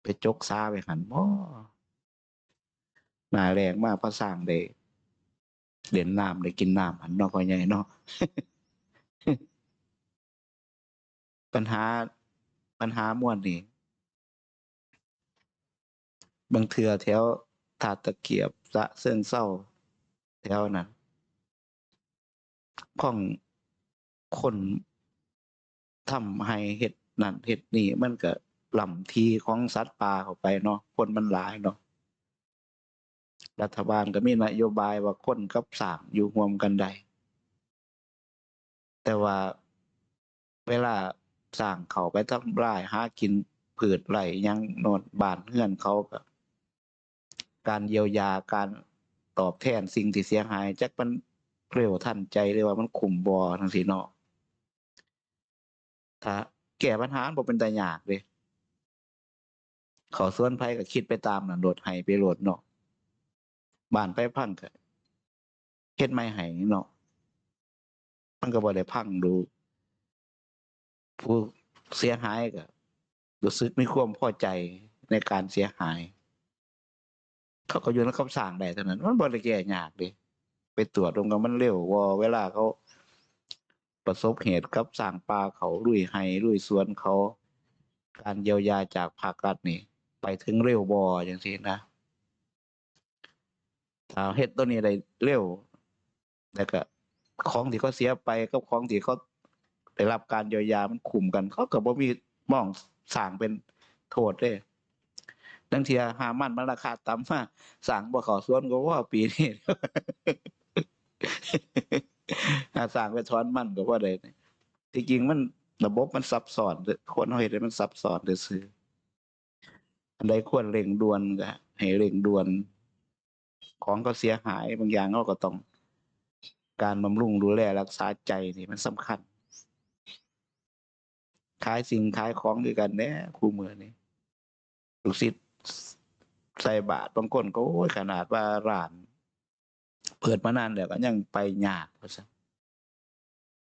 ไปจกซาไปหันบ่หน้าแรงมากพระสร้างได้เล่นน้ำได้กินน้ำหันเนาะพ่อใหญ่เนาะ ปัญหาม่วนนี่บางเทื่อแถวถาดตะเกียบสะเซิงเศร้าแถวนั้นของคนทำให้เฮ็ดนั่นเฮ็ดนี่มันก็ล้ำที่ของสัตว์ป่าเข้าไปเนาะคนมันหลายเนาะรัฐบาลก็มีนโยบายว่าคนกับสร้างอยู่ร่วมกันได้แต่ว่าเวลาสร้างเขาไปทำลายหากินพืชไร่หยังโน่นบ้านเรือนเขาก็การเยียวยาการตอบแทนสิ่งที่เสียหายจักมันเร็วทันใจหรือว่ามันคุ้มบ่จั่งซี้เนาะถ้าแก้ปัญหาบ่เป็นตายากเดะเขาสวนไผก็คิดไปตามนั้นโลดให้ไปโลดเนาะบ้านไผพังก็เฮ็ดใหม่ให้เนาะมันก็บ่ได้พังดูผู้เสียหายก็รู้สึกมีความพอใจในการเสียหายเขาก็อยู่ในคำสั่งได้เท่านั้นมันบ่ได้แก้ยากเดะไปตรวจตรงกับมันเร็วว่าเวลาเขาประสบเหตุกับสร้างป่าเขาลุยไร่ลุยสวนเขาการเยียวยาจากภาครัฐนี่ไปถึงเร็วบ่จังซี่นะถ้าเฮ็ดตัวนี้ได้เร็วแล้วก็ของที่เขาเสียไปกับของที่เขาได้รับการเยียวยามันคุ้มกันเขาก็บ่มีมองสร้างเป็นโทษเด้ลางเที่ยหามันราคาต่ำมาสร้างบ่เข้าสวนก็ว่าปีนี้ หาสร้างไปถอนมันก็บ่ได้ที่จริงมันระบบมันซับซ้อนคนเฮาเฮ็ดให้มันซับซ้อนซื่ออันใดควรเร่งด่วนก็ให้เร่งด่วนของก็เสียหายบางอย่างเราก็ต้องการบำรุงดูแลรักษาใจนี่มันสำคัญขายสิ่งขายของคือกันแหน่คุมื้อนี้ลูกศิษย์ใส่บาตรบางคนก็โอ้ยขนาดว่าร้านเปิดมานานแล้วก็ยังไปยากว่าซั่น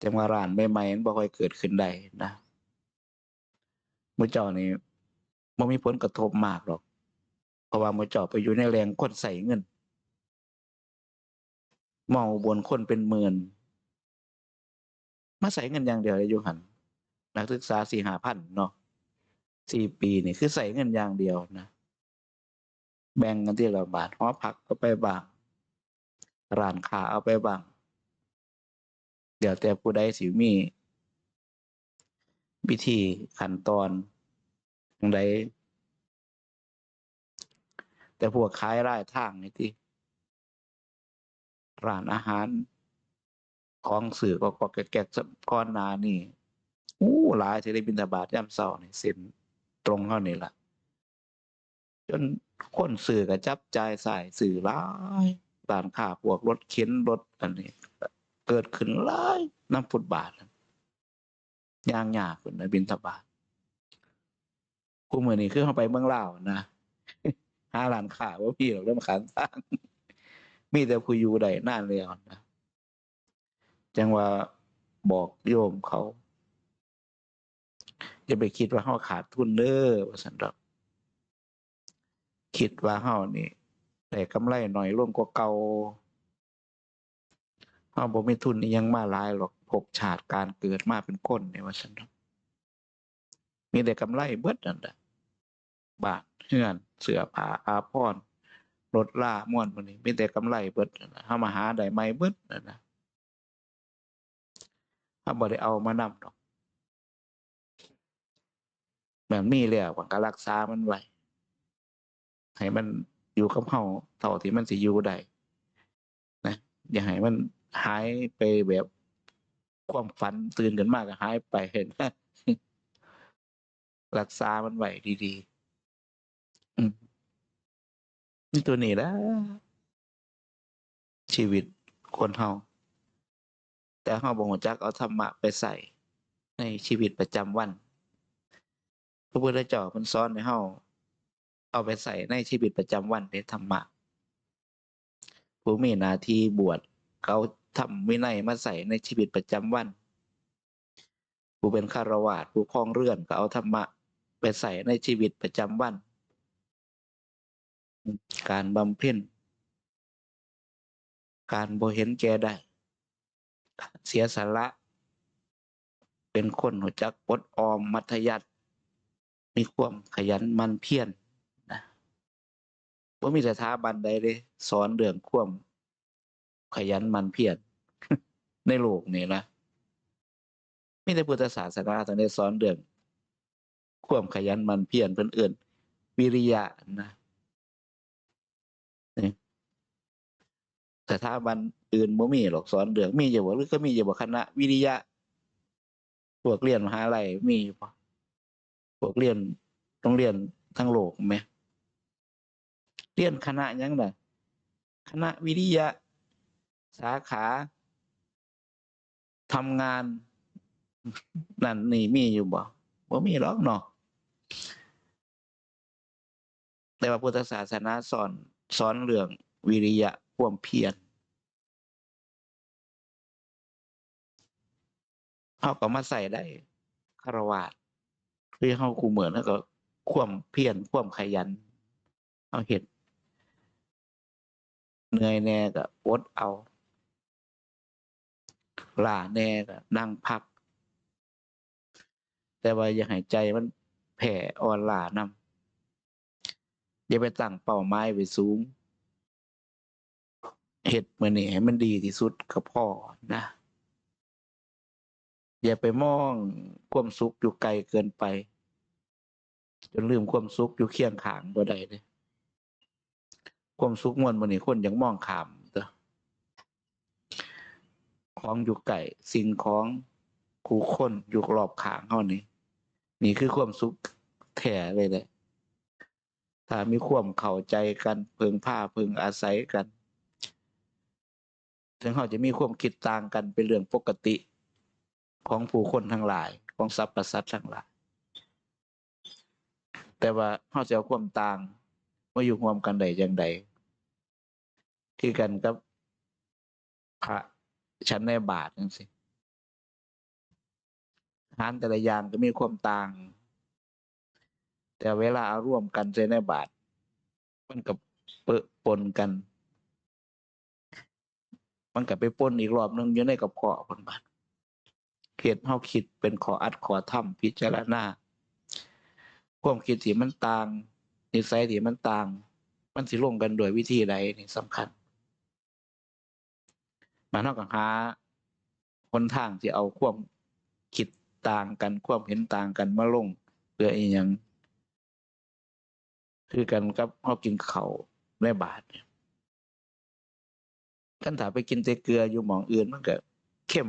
จังว่าร้านใหม่ๆมันบ่ค่อยเกิดขึ้นได้นะมื้อเจ้านี่บ่มีผลกระทบมากหรอกเพราะว่ามื้อเจ้าไปอยู่ในแหล่งคนใช้เงินมองอุบลคนเป็นหมื่นมาใช้เงินอย่างเดียวเลยอยู่หั่นนักศึกษา 4-5,000 เนาะ4ปีนี่คือใช้เงินอย่างเดียวนะแบ่งกันทีละบาทหอพักเอาไปบ้างร้านค้าเอาไปบ้างเดี๋ยวแต่ผู้ใดสิมีวิธีขั้นตอนจั่งใดแต่พวกขายรายทางนี่ติร้านอาหารของซื้อก๊อกๆแก๊กๆก่อนหน้านี้หลายสิได้บิณฑบาตยามเช้านี่เส้นตรงเฮานี่ล่ะจนคนซื้อก็จับจ่ายซ้ายซื้อหลายร้านค้าพวกรถเข็นรถอันนี้ก็เกิดขึ้นหลายนำฟุตบาทย่างยากพุ่นน่ะบิณฑบาตคุมื้อนี้คือเฮาไปเมืองลาวนะหาร้านค้าบ่มีดอกนำข้างทางมีแต่ผู้อยู่ได้นานแล้วนะจังว่าบอกโยมเขาอย่าไปคิดว่าเฮาขาดทุนเด้อว่าซั่นดอกคิดว่าเฮานี่ได้กำไรน้อยลงกว่าเก่าเฮาบ่มีทุนอิหยังมาหลายหรอกภพชาติการเกิดมาเป็นคนนี่ว่าซั่นดอกมีแต่กำไรเบิดนั่นล่ะบ้านเรือนเสื้อผ้าอาภรณ์รถราม่วนหมู่นี้มีแต่กำไรเบิดนั่นล่ะเฮามาหาได้ใหม่เบิดนั่นน่ะเฮาบ่ได้เอามานำดอกแบบมีแล้วก็รักษามันไว้ให้มันอยู่กับเฮาเท่าที่มันสิอยู่ได้นะอย่าให้มันหายไปแบบความฝันตื่นขึ้นมาก็หายไปนะรักษามันไว้ดีๆมีตัวนี้แหละชีวิตคนเฮาแต่เฮาบ่รู้จักเอาธรรมะไปใส่ในชีวิตประจำวันพระพุทธเจ้าเพิ่นสอนให้เฮาเอาไปใส่ในชีวิตประจำวันเดะธรรมะผู้มีหน้าที่บวชเขาทำวินัยมาใส่ในชีวิตประจำวันผู้เป็นฆราวาสผู้ครองเรือนก็เอาธรรมะไปใส่ในชีวิตประจำวัน การบำเพ็ญการบ่เห็นแก่ได้เสียสละเป็นคนรู้จักอดออมมัธยัสถ์มีความขยันหมั่นเพียรนะบ่มีสถาบันใดเลยสอนเรื่องความขยันหมั่นเพียรในโลกนี้นะมีแต่พุทธศาสนาเท่านั้นสอนเรื่องความขยันหมั่นเพียรเพิ่นเอิ้นวิริยะนะนี่สถาบันอื่นบ่มีหรอกสอนเรื่องมีอยู่บ่หรือก็มีอยู่บ่คณะวิริยะพวกเรียนมหาลัยมีอยู่บ่พวกเรียนโรงเรียนทั้งโลกแหมเรียนคณะหยังน่ะคณะวิริยะสาขาทำงานนั่นนี่มีอยู่บ่มีหรอกเนาะแต่ว่าพุทธศาสนาสอนเรื่องวิริยะความเพียรเฮาก็มาใส่ได้ฆราวาสคือเฮาคู่มื้อนั้นก็ความเพียรความขยันเฮาเฮ็ดเหนื่อยแหน่ก็อดเอาล้าแหน่ก็นั่งพักแต่ว่าอย่าให้ใจมันแผ่อ่อนล้านำอย่าไปตั้งเป้าหมายไว้สูงเฮ็ดมื้อนี้ให้มันดีที่สุดก็พอนะอย่าไปมองความสุขอยู่ไกลเกินไปจนลืมความสุขอยู่เคียงข้างบ่ได้เดะความสุขม่วนมื้อนี้คนยังมองข้ามเด้อของอยู่ใกล้สิ่งของผู้คนอยู่รอบข้างเฮานี่นี่คือความสุขแท้เลยแหละถ้ามีความเข้าใจกันพึ่งพาพึ่งอาศัยกันถึงเฮาจะมีความคิดต่างกันเป็นเรื่องปกติของผู้คนทั้งหลายของสรรพสัตว์ทั้งหลายแต่ว่าเฮาสิเอาความต่างมาอยู่ร่วมกันได้จั่งใดคือกันกับพระฉันในบาตรจังซี่อาหารแต่ละอย่างก็มีความต่างแต่เวลาเอาร่วมกันใส่ในบาตรมันก็เปะปนกันมันก็ไปปนอีกรอบหนึ่งอยู่ในกระเพาะเพิ่นบาดเฮ็ดเฮาคิดเป็นข้ออัดข้อธรรมพิจารณาความคิดที่มันต่างนิสัยที่มันต่างมันสิลงกันด้วยวิธีใดนี่สำคัญมันเฮาก็หาหนทางที่เอาความคิดต่างกันความเห็นต่างกันมาลงเพื่ออีหยังคือกันกับเฮากินข้าวในบาตรคันถ้าไปกินแต่เกลืออยู่หม้องอื่นมันก็เค็ม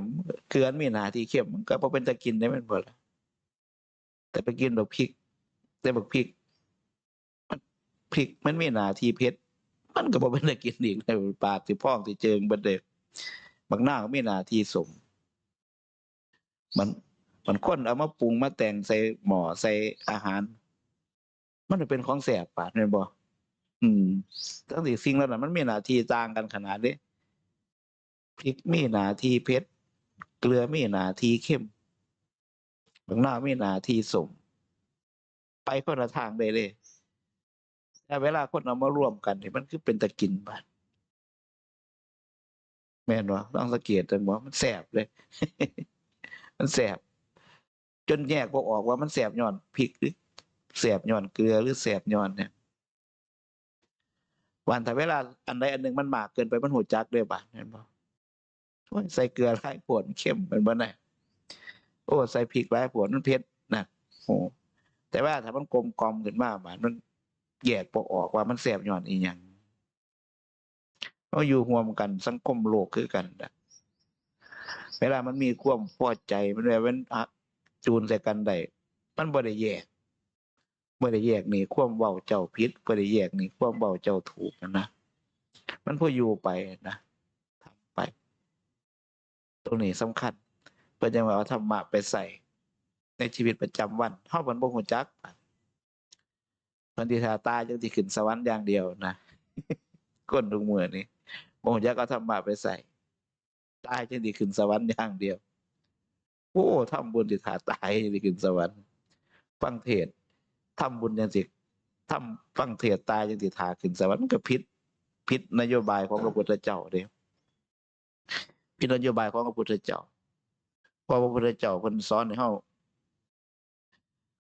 เกลือมีหน้าที่เค็มมันก็บ่เป็นตากินได้แม่นบ่ล่ะแต่ไปกินบักพริกแต่บักพริกมันพริกมันมีหน้าที่เผ็ดมันก็บ่เป็นตากินอีกในปากสิพองสิเจิงเบิดเดะบักนาวก็มีหน้าที่ส้มมันมันคนเอามาปรุงมาแต่งใส่หม้อใส่อาหารมันก็เป็นของแซ่บปานแม่นบ่อืมทั้งที่สิ่งเหล่านั้นมันมีหน้าที่ต่างกันขนาดนี้พริกมีหน้าที่เผ็ดเกลือมีหน้าที่เค็มบักนาวมีหน้าที่ส้มไปคนละทางได้เลยแต่เวลาคนเอามารวมกันนี่มันคือเป็นตากินบาดแม่นบ่ลองสังเกตเบิ่งบ่มันแซ่บเลยมันแซ่บจนแยกบ่ออกว่ามันแซ่บญ้อนพริกหรือแซ่บญ้อนเกลือหรือแซ่บญ้อนเนี่ยว่าถ้าเวลาอันใดอันหนึ่งมันมากเกินไปมันรู้จักเด้บาดแม่นบ่โอ้ยใส่เกลือหลายโพดมันเค็มแม่นบ่น่ะโอ้ใส่พริกหลายโพดมันเผ็ดน่ะโอ้แต่ว่าถ้ามันกลมกล่อมขึ้นมาบาดมันแยกบ่ออกว่ามันแซ่บญ้อนอิหยังเราอยู่ร่วมกันสังคมโลกคือกันน่ะเวลามันมีความพอใจมันแบบมันจูนใส่กันได้มันบ่ได้แยกนี่ความเว้าเจ้าผิดบ่ได้แยกนี่ความเว้าเจ้าถูกนะมันพออยู่ไปนะทำไปตรงนี้สำคัญเพิ่นจังว่าเอาธรรมะไปใส่ในชีวิตประจำวันเฮามันบ่รู้จักเพิ่นสิท่าตายจังสิขึ้นสวรรค์อย่างเดียวนะคนทุกมื้อนี้บ่รู้จักเอาธรรมะไปใส่ตายจังสิขึ้นสวรรค์อย่างเดียวโอ้ทำบุญสิท่าตายจังสิขึ้นสวรรค์ฟังเทศน์ทำบุญจังสิ ทำฟังเทศตายยังติถาขึ้นสวรรค์มันก็ผิดนโยบายของพระพุทธเจ้าเด้ผิดนโยบายของพระพุทธเจ้าเพราะพระพุทธเจ้าเพิ่นสอนให้เฮา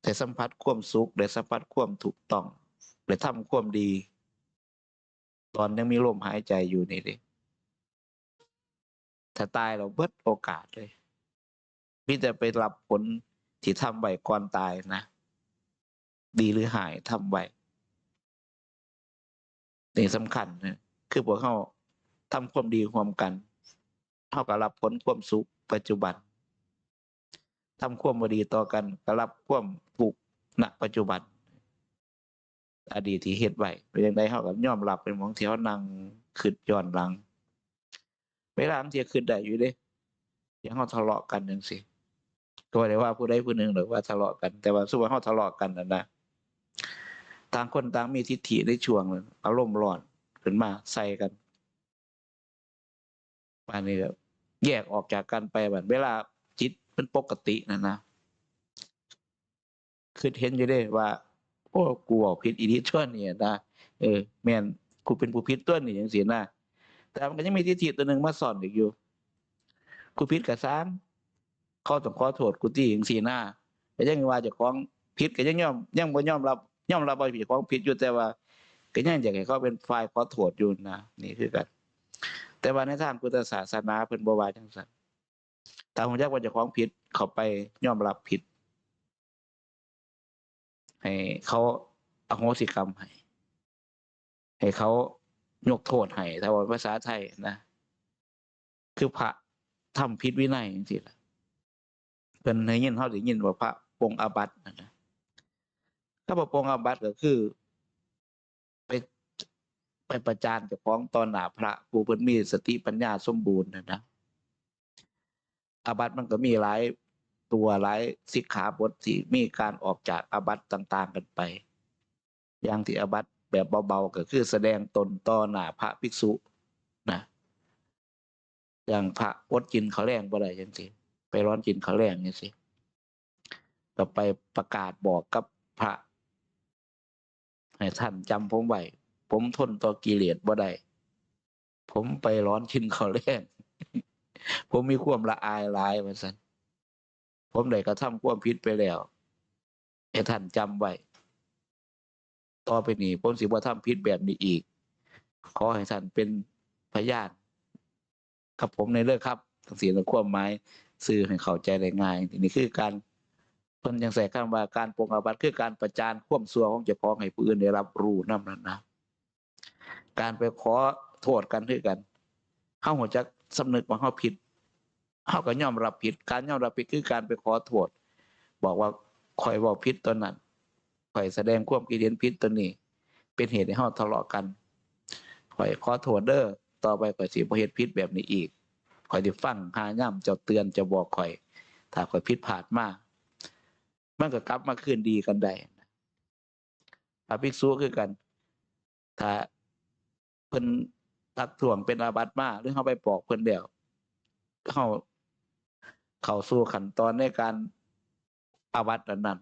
ได้สัมผัสความสุขได้สัมผัสความถูกต้องได้ทำความดี ตอนยังมีลมหายใจอยู่นี่ดิถ้าตายเราเบิดโอกาสเลยมีแต่ไปรับผลที่ทำไว้ก่อนตายนะดีหรือหายทำไว้นี่สำคัญนะคือพวกเขาทำความดีร่วมกันเท่ากับรับผลความสุขปัจจุบันทำความบ่ดีต่อกันก็รับความทุกข์ณปัจจุบันอดีตที่เฮ็ดไว้เป็นจังได๋เฮาก็ยอมรับเป็นของที่เฮานั่งคิดย้อนหลังเวลาบางทีคิดได้อยู่เด้อย่างเฮาทะเลาะกันจังซี่ก็บ่ได้ว่าผู้ใดผู้หนึ่งหรอกว่าทะเลาะกันแต่ว่าสมมุติว่าเฮาทะเลาะกันนั่นนะต่างคนต่างมีทิฐิในช่วงนั้นอารมณ์ร้อนขึ้นมาใส่กันปานนี้ก็แยกออกจากกันไปบัดเวลาจิตเป็นปกตินั่นนะคิดเห็นอยู่เด้ว่าโอ้กูเว้าผิดอีหลีตั่วนี้นะแม่นกูเป็นผู้ผิดตั่วนี้จังซี่นะแต่มันก็ยังมีทิฐิตัวหนึ่งมาซ่อนอีกอยู่กูผิดก็สร้างเขาต้องขอโทษกูติจังซี่นะก็ยังว่าเจ้าของผิดก็ยังบ่ยอมรับว่าเจ้าของผิดอยู่แต่ว่าก็ยังอยากให้เขาเป็นฝ่ายขอโทษอยู่นะนี่คือกันแต่ว่าในทางพุทธศาสนาเพิ่นบ่ว่าจังซั่นถ้ารู้จักว่าเจ้าของผิดเข้าไปยอมรับผิดให้เขาอโหสิกรรมให้เขายกโทษให้ถ้าว่าภาษาไทยนะคือพระทำผิดวินัยจังซี่ล่ะเพิ่นได้ยินเฮาได้ยินว่าพระปรงอาบัตินั่นนะถ้าบ่ปรงอาบัติก็คือไปประจานเจ้าของต่อหน้าพระผู้เพิ่นมีสติปัญญาสมบูรณ์นะอาบัติมันก็มีหลายตัวหลายสิกขาบทที่มีการออกจากอาบัติต่างๆกันไปอย่างที่อาบัติแบบเบาๆก็คือแสดงตนต่อหน้าพระภิกษุนะอย่างพระอดกินข้าวแลงบ่ได้จังซี่ไปร้อนกินข้าวแลงจังซี่ก็ไปประกาศบอกกับพระให้ท่านจำผมไว้ผมทนต่อกิเลสบ่ได้ผมไปร้อนกินข้าวแลงผมมีความละอายหลายว่าซั่นผมได้กระทำความผิดไปแล้วให้ท่านจำไว้ต่อไปนี้ผมสิบ่ทำผิดแบบนี้อีกขอให้ท่านเป็นพยานกับผมในเด้อครับจังซี่นะความหมายสื่อให้เข้าใจได้ง่ายนี่คือการเพิ่นจังใช้คำว่าการปรงอาบัติคือการประจานความชั่วของเจ้าของให้ผู้อื่นได้รับรู้นำนั้นนะการไปขอโทษกันคือกันเฮารู้จักสำนึกว่าเฮาผิดเฮาก็ยอมรับผิดการยอมรับผิดคือการไปขอโทษบอกว่าข้อยเว้าผิดตอนนั้นข้อยแสดงความคิดเห็นผิดตัวนี้เป็นเหตุให้เฮาทะเลาะกันข้อยขอโทษเด้อต่อไปข้อยสิบ่เฮ็ดผิดแบบนี้อีกข้อยสิฟังหายามเจ้าเตือนเจ้าบอกข้อยถ้าข้อยผิดพลาดมามันก็กลับมาคืนดีกันได้พระภิกษุคือกันถ้าเพิ่นทักท้วงเป็นอาบัติมาหรือเฮาไปบอกเพิ่นแล้วเฮาเข้าสู่ขั้นตอนในการอาบัตินั้น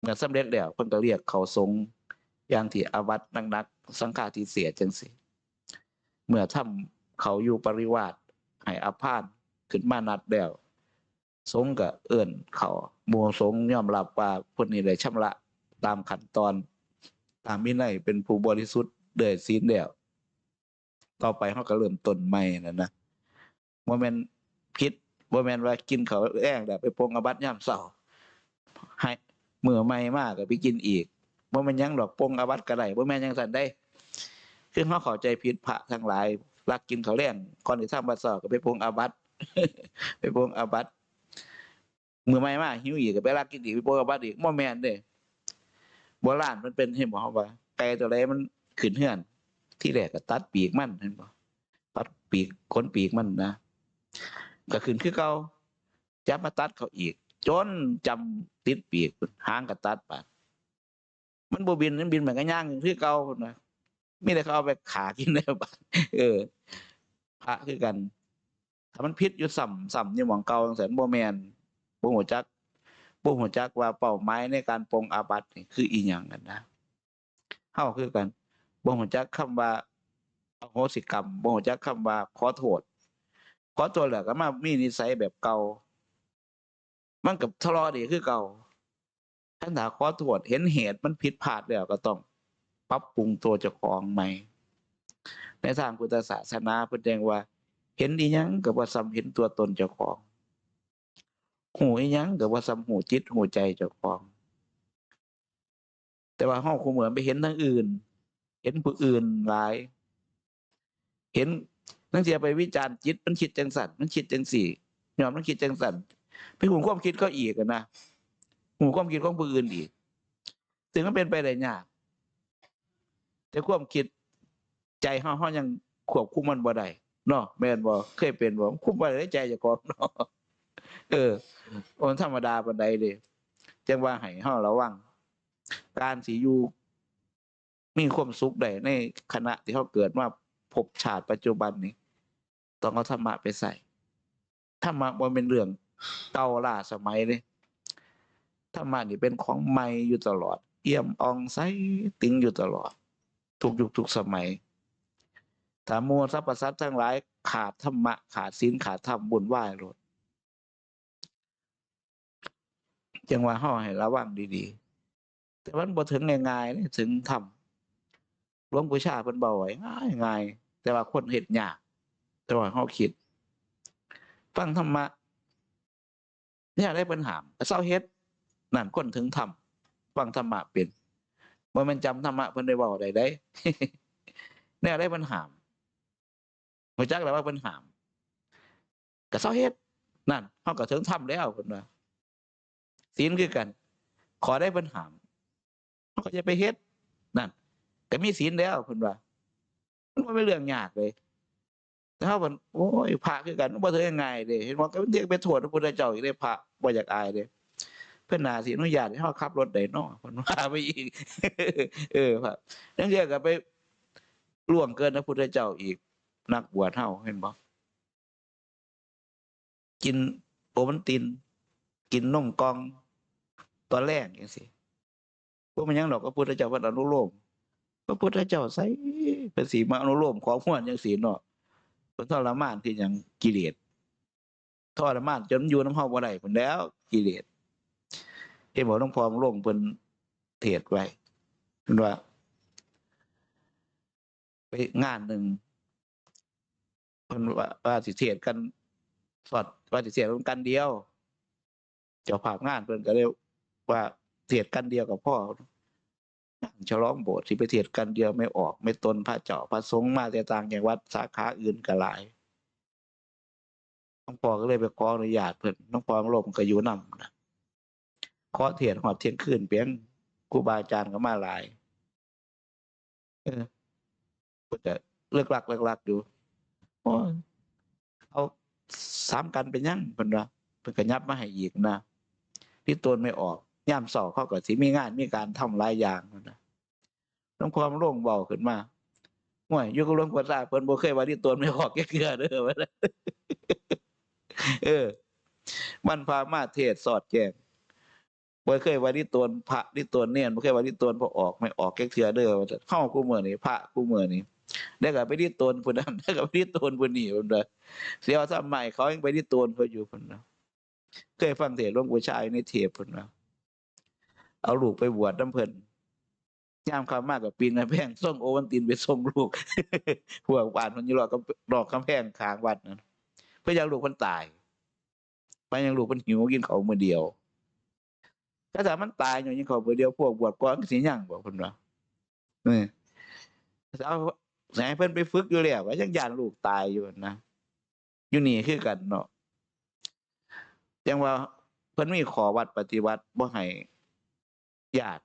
เมื่อสำเร็จแล้วเพิ่นก็เรียกเข้าสงฆ์อย่างที่อาบัติหนักๆสังฆาทิเศษจังซี่เมื่อทำเขาอยู่ปริวาสให้อภานขึ้นมานัดแล้วสงฆ์ก็เอิ้นเขาหมู่สงฆ์ยอมรับว่าเพิ่นนี่ได้ชำระตามขั้นตอนตามวินัยเป็นผู้บริสุทธิ์ด้วยศีลแล้วต่อไปเฮาก็เริ่มต้นใหม่นั่นนะบ่แม่นผิดบ่แม่นว่ากินข้าวแลงแล้วไปปรงอาบัติยามเช้าให้มื้อใหม่มาก็ไปกินอีกบ่แม่นหยังดอกปรงอาบัติก็ได้บ่แม่นจังซั่นเด้คือเฮาเข้าใจผิดพระทั้งหลายรักกินข้าวแลงก่อนสิทำวัดเช้าก็ไปปรงอาบัติไปปรงอาบัติมื้อใหม่มาหิวอีกก็ไปลักกินอีกไปปรงอาบัติอีกบ่แม่นเด้โบราณมันเป็นเห็นบ่ว่าไก่ตัวใดมันขึ้นเรือนที่แรกก็ตัดปีกมันเห็นบ่ตัดปีกขนปีกมันนะก็ขึ้นคือเก่าจับมาตัดเขาอีกจนจำติดปีกหางก็ตัดบาดมันบ่บินมันบินมันก็ย่างคือเก่าพุ่นน่ะมีแต่เขาเอาไปฆ่ากินได้บาดพระคือกันถ้ามันผิดอยู่ซ้ำอยู่หม้องเก่าจังซั่นบ่แม่นบ่รู้จักว่าเป้าหมายในการปรงอาบัตินี่คืออิหยังนั่นนะ เฮาคือกันบ่รู้จักคำว่าอโหสิกรรมบ่รู้จักคำว่าขอโทษแล้วก็มามีนิสัยแบบเก่ามันก็ทะเลาะอีกคือเก่าคันถ้าขอโทษเห็นเหตุมันผิดพลาดแล้วก็ต้องปรับปรุงตัวเจ้าของใหม่ในทางพุทธศาสนาเพิ่นแจ้งว่าเห็นอิหยังก็บ่ส่ำเห็นตัวตนเจ้าของฮู้อิหยังก็บ่ส่ำฮู้จิตฮู้ใจเจ้าของแต่ว่าเฮาคุมื้อไปเห็นทางอื่นเห็นผู้อื่นหลายเห็นลางเที่ยไปวิจารณ์จิตมันคิดจังซั่นมันคิดจังซี้ญ้อนมันคิดจังซั่นไปฮู้ความคิดเขาอีกอะนะฮู้ความคิดของผู้อื่นอีกซึ่งมันเป็นไปได้ยากแต่ความคิดใจเฮายังควบคุมมันบ่ได้เนาะแม่นบ่เคยเป็นบ่คุมบ่ได้ในใจเจ้าของเนาะเออบ่ธรรมดาปานใดเดะจังว่าให้เฮาระวังการสิอยู่มีความสุขได้ในขณะที่เฮาเกิดมาพบชาติปัจจุบันนี้ต้องเอาธรรมะไปใส่ธรรมะบ่แม่นเรื่องเก่าล้าสมัยเดะธรรมะนี่เป็นของใหม่อยู่ตลอดเอี่ยมอ่องใสติ๊งอยู่ตลอดทุกยุคทุกสมัยถ้าหมู่สรรพสัตว์ทั้งหลายขาดธรรมะขาดศีลขาดธรรมวุ่นวายโลดจังว่าเฮาให้ระวังดีๆแต่มันบ่ถึงง่ายๆเดะถึงธรรมหลวงปู่ชาเพิ่นเว้าไว้ง่ายๆแต่ว่าคนเฮ็ดยากแต่ว่าเฮาคิดฟังธรรมะแนวใดเพิ่นห้ามก็เซาเฮ็ดนั่นคนถึงธรรมฟังธรรมะเป็นบ่แม่นจำธรรมะเพิ่นได้เว้าได้เดะ แนวใดเพิ่นห้ามรู้จักแล้วว่าเพิ่นห้ามก็เซาเฮ็ดนั่นเฮาก็ถึงธรรมแล้วเพิ่นว่าศีลคือกันขอได้เพิ่นห้ามเฮาก็อย่าไปเฮ็ดนั่นก็มีศีลแล้วเพิ่นว่ามันบ่เป็นเรื่องยากเลยแต่เฮามันโอ้ยพระคือกันมันบ่ถึงง่ายๆเดะเห็นว่าก็เรียกไปโทษพระพุทธเจ้าอีกเดะพระบ่อยากอายเดะเพิ่นน่าสิอนุญาตให้เฮาขับรถได้น้อเพิ่นว่าไปอีกพระลางเที่ยก็ไปล่วงเกินพระพุทธเจ้าอีกนักบวชเฮาเห็นบ่กินโอวัลตินกินนมกล่องตอนแรกจังซี่บ่แม่นหยังดอกพระพุทธเจ้าเพิ่นอนุโลมพระพุทธเจ้าไสเพิ่นสิมาอนุโลมของม่วนจังซี่เนาะเพิ่นทรมานคือหยังกิเลสทรมานจนอยู่นำเฮาบ่ได้พู้นแหล้วกิเลสเห็นบ่หลวงพ่อลงเพิ่นเทศน์ไว้เพิ่นว่าไปงานหนึ่งเพิ่นว่าสิเทศน์กันสอดว่าสิเทศน์กันเดียวเจ้าภาพงานเพิ่นก็เลยว่าเทศน์กันเดียวก็พอฉลองโบสถ์สิไปเทศน์กันเดียวไม่ออกไม่ตนพระเจ้าพระสงฆ์มาแต่ต่างจังหวัดสาขาอื่นก็หลายหลวงพ่อก็เลยไปขออนุญาตเพิ่นหลวงพ่อลงก็อยู่นำนะขอเทศน์ฮอดเที่ยงคืนเพียงครูบาอาจารย์ก็มาหลายเออเพิ่นก็เลิกลักอยู่โอ้ยเอาสามกันเป็นหยังเพิ่นว่าเพิ่นก็ยับมาให้อีกนะที่ตนไม่ออกยามเช้าเขาก็สิมีงานมีการทำหลายอย่างนั่นน่ะหลวงพ่อลงเว้าขึ้นมาโอ้ยอยู่กับหลวงพ่อชาเพิ่นบ่เคยว่าที่ตนไม่ออกจักเทื่อเด้อว่าซั่นเออมันพามาเทศน์สอดแจ้งบ่เคยว่าที่ตนพระที่ตนเนรบ่เคยว่าที่ตนบ่ออกไม่ออกจักเทื่อเด้อว่าซั่นเฮาคุมื้อนี้พระคุมื้อนี้แล้วก็ไปที่ตนผู้นั้นแล้วก็ไปที่ตนผู้นี้เพิ่นว่าสิเอาทำไมเขายังไปที่ตนเขาอยู่เพิ่นว่าเคยฟังเทศน์หลวงปู่ชาอยู่ในเทปเพิ่นว่าเอาลูกไปบวชนำเพิ่นยามค่ำมาก็ปีนกำแพงส่งโอวัลตินไปส่งลูกพวกบ้านเพิ่นอยู่รอบกำแพงข้างวัดนั่นเพิ่นอยากลูกเพิ่นตายไปยังลูกเพิ่นหิวกินข้าวมื้อเดียวถ้ามันตายย้อนกินข้าวมื้อเดียวพวกบวชก่อนมันสิยังบ่เพิ่นว่าเออสิเอาสิให้เพิ่นไปฝึกอยู่แล้วก็ยังย้านลูกตายอยู่นั่นนะอยู่นี่คือกันเนาะจังว่าเพิ่นมีข้อวัดปฏิบัติบ่ให้ญาติ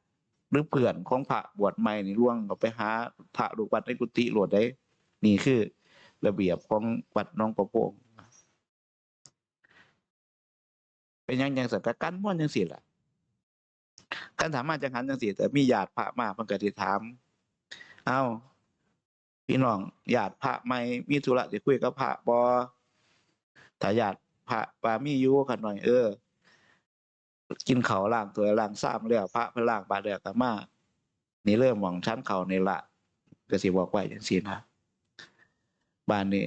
หรือเพื่อนของพระบวชใหม่นี่ล่วงเข้าไปหาพระลูกวัดในกุฏิโลดได้นี่คือระเบียบของวัดหนองประโพงเป็นหยังจังซั่นก็กันม่วนจังซี่ล่ะคันถามมาจังหันจังซี่แต่มีญาติพระมาเพิ่นก็สิถามเอ้าพี่น้องญาติพระใหม่มีธุระสิคุยกับพระบ่ถ้าญาติพระว่ามีอยู่คันน้อยกินข้าวล้างถ้วยล้างชามแล้วพระเพิ่นล้างบาตรแล้วก็มา นี่เริ่มมองชั้นเขาในละก็สิบอกไว้จังซี่นะบ้านนี้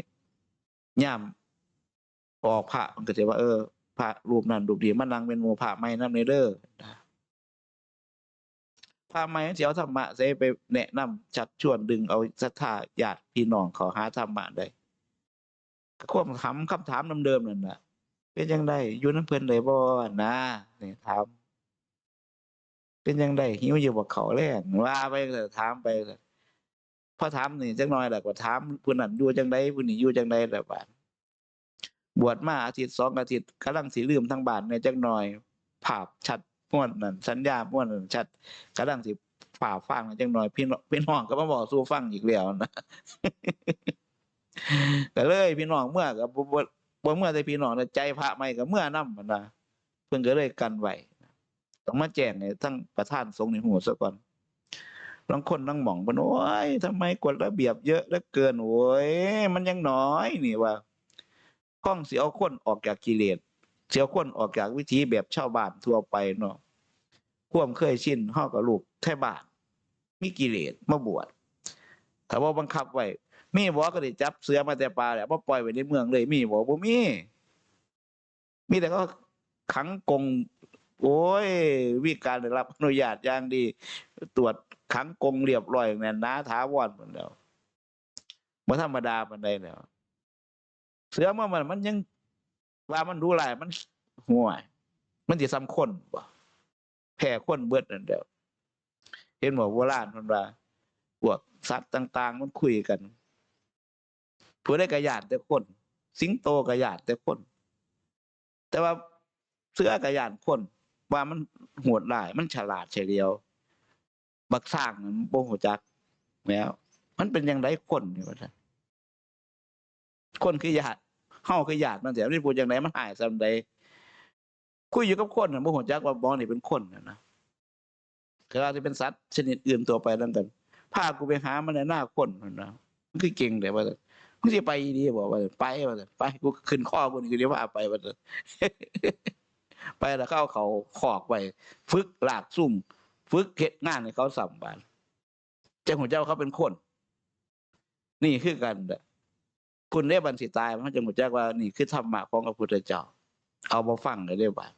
ย่ามออกพระมันก็สิว่าพระรูปนั้นรูปนี้มันนั่งเป็นหมู่พระใหม่นำเด้อพระใหม่สิเอาธรรมะใส่ไปแนะนำชักชวนดึงเอาศรัทธาญาติพี่น้องเขาหาธรรมะได้ก็ความถามคำถามเดิมๆนั่นน่ะเป็นจังไดอยู่นำเพิ่นได้บ่นะนี่ถามเป็นจังไดหิวอยู่บ่ข้าวแลงว่าไปก็ถามไปก็พอถามนี่จักหน่อยแล้วก็ถามผู้นั้นอยู่จังไดผู้นี้อยู่จังไดแล้วบาดบวชมาอาทิตย์2อาทิตย์กำลังสิลืมทั้งบ้านแหน่จักหน่อยภาพชัดม่วนนั่นสัญญาม่วนนั่นชัดกำลังสิฝ่าฟังจักหน่อยพี่น้องก็มาเว้าสู่ฟังอีกแล้วนะ ก็เลยพี่น้องเมื่อก็บ่เมื่อแต่พี่น้องน่ะใจพระใหม่ก็เมื่อนำนั่นน่ะเพิ่นก็เลยกันไว้ต้องมาแจ้งให้ทั้งประธานสงฆ์นี่ฮู้ซะก่อนลางคนลางหม้องเพิ่นโอ๊ยทำไมกฎระเบียบเยอะเหลือเกินโอ้ยมันยังน้อยนี่ว่าคงสิเอาคนออกจากกิเลสสิเอาคนออกจากวิถีแบบชาวบ้านทั่วไปเนาะความเคยชินเฮากับลูกไทบ้านมีกิเลสมาบวชถ้าบ่บังคับไว้มีบ่ก็ได้จับเสือมาแต่ป่าแหละบ่ปล่อยไว้ในเมืองเลยมีบ่มีแต่ก็ขังกรงโอ้ยมีการได้รับอนุญาตอย่างดีตรวจขังกรงเรียบร้อยแน่นหนาถาวรหมดแล้วบ่ธรรมดาปานใดแล้วเสือมันยังว่ามันดุร้ายมันห่วยมันสิส่ำคนบ่แพ้คนเบิดนั่นแหล้วเห็นบ่โบราณเพิ่นว่าพวกสัตว์ต่างๆมันคุยกันผู้ใดก็ย้านแต่คนสิงโตก็ย้านแต่คนแต่ว่าเสือก็ย้านคนว่ามันโหดร้ายมันฉลาดเฉลียวบักช้างนั่นบ่รู้จักแหล้วมันเป็นจั่งใดคนนี่ว่าซั่นคนคือญาติเฮาคือญาติมันสิมันพูดจั่งใดมันร้ายส่ำใดคุยอยู่กับคนน่ะบ่รู้จักว่าหมอนี่เป็นคนนั่นนะก็อาจสิเป็นสัตว์ชนิดอื่นทั่วไปนำกันพากูไปหามันในหน้าคนนั่นนะมันคือเก่งแท้ว่าซั่นมึงสิไปอีหลีบ่ว่าซั่นไปว่าซั่นไปกูขึ้นคอกูนี่กูสิพาไปว่าซั่น ไปแล้วเขาเอาเขาคอกไว้ฝึกลากซุ่มฝึกเฮ็ดงานให้เขาซ้ำบาดจังฮู้จักว่าเขาเป็นคนนี่คือกันแหละคุณเด้บัดสิตายมันจังฮู้จักว่านี่คือธรรมะของพระพุทธเจ้าเอามาฟังได้เด้อบาด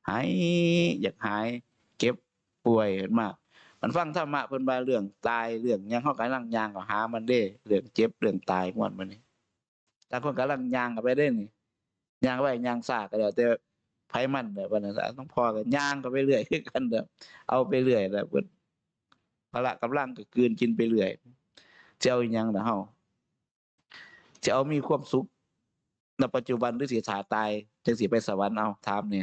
หายอยากหายเก็บป่วยมากมันฟังธรรมะเพิ่นว่าเรื่องตายเรื่องหยังเฮากำลังย่างเข้าหามันเด้เรื่องเจ็บเรื่องตายม่วนบัดนี้ต่างคนกำลังย่างเข้าไปเด้นี่ย่างไปย่างซาก็แล้วแต่ไผมันแบบว่านั้นล่ะต้องพอก็ย่างเข้าไปเรื่อยคือกันเด้อเอาไปเรื่อยแหละเบิดพละกำลังก็กลืนกินไปเรื่อยสิเอาอิหยังล่ะเฮาสิเอามีความสุขณปัจจุบันหรือสิท่าตายจังสิไปสวรรค์เอาถามแหน่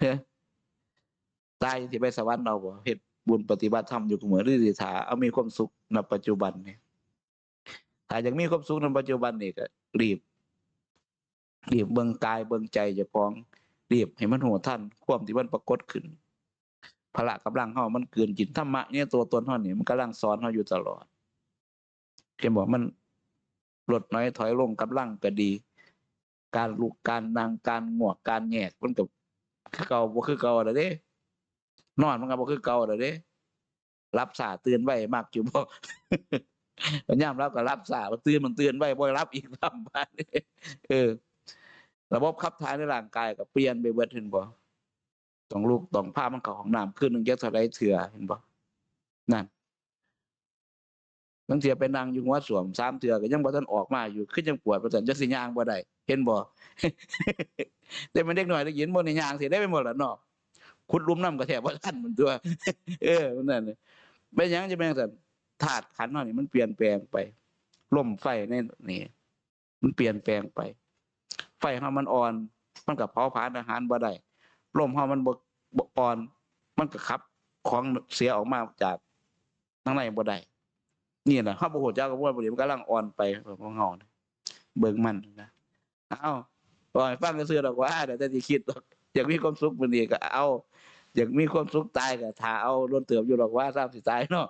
ฮะตายจังสิไปสวรรค์เอาบ่เฮ็ดบุญปฏิบัติธรรมอยู่ซุมื้อหรือสิท่าเอามีความสุขณปัจจุบันนี่ถ้าอยากมีความสุขณปัจจุบันนี่ก็รีบเบิ่งกายเบิ่งใจเจ้าของรีบให้มันรู้ทันความที่มันปรากฏขึ้นพละกำลังเฮามันเกินกินธรรมะเนี่ยตัวตนเฮานี่มันกำลังสอนเฮาอยู่ตลอดเห็นบ่มันลดน้อยถอยลงกำลังก็ดีการลุกการนั่งการงวกการแงกมันก็คือเก่าบ่คือเก่าแล้วเด้นอนมันก็บ่คือเก่าแล้วเด้หลับช้าตื่นไวมักอยู่บ่ ยามหลับก็หลับช้าตื่นมันตื่นไวบ่หลับอีกซ้ำบาดนี้เออระบบขับถ่ายในร่างกายก็เปลี่ยนไปเบิดเห็นบ่ต้องลุกต้องพามันเข้าห้องน้ำคืนหนึ่งจักเท่าใดเทื่อเห็นบ่นั่นบางเทื่อไปนั่งอยู่หัวส้วม3เทื่อก็ยังบ่ทันออกมาอยู่คือจังปวดว่าซั่นจักสิย่างบ่ได้เห็นบ่ แต่มันเด็กน้อยได้ยินบ่นี่ย่างสิได้ไปหมดล่ะเนาะขุดหลุมนำก็แทบบ่ทันมันตั่ว เออมันนั่นน่ะเป็นหยังจะเป็นจังซั่นธาตุขันธ์เฮานี่มันเปลี่ยนแปลงไปลมไฟในนี่มันเปลี่ยนแปลงไปไฟเฮามันอ่อนมันก็เผาผลาญอาหารบ่ได้ลมเฮามันบ่อ่อนมันก็ขับของเสียออกมาจากข้างในบ่ได้นี่แหละเฮาบ่ฮู้จักกระบวนการมันกำลังอ่อนไปของเฮาเบิ่งมันนะเอ้าปล่อยฟังซื่อๆดอกว่าเดี๋ยวแต่สิคิดดอกอยากมีความสุขมื้อนี้ก็เอาอยากมีความสุขตายก็ท่าเอาโดนเติบอยู่ดอกว่าซ้ำสิตายเนาะ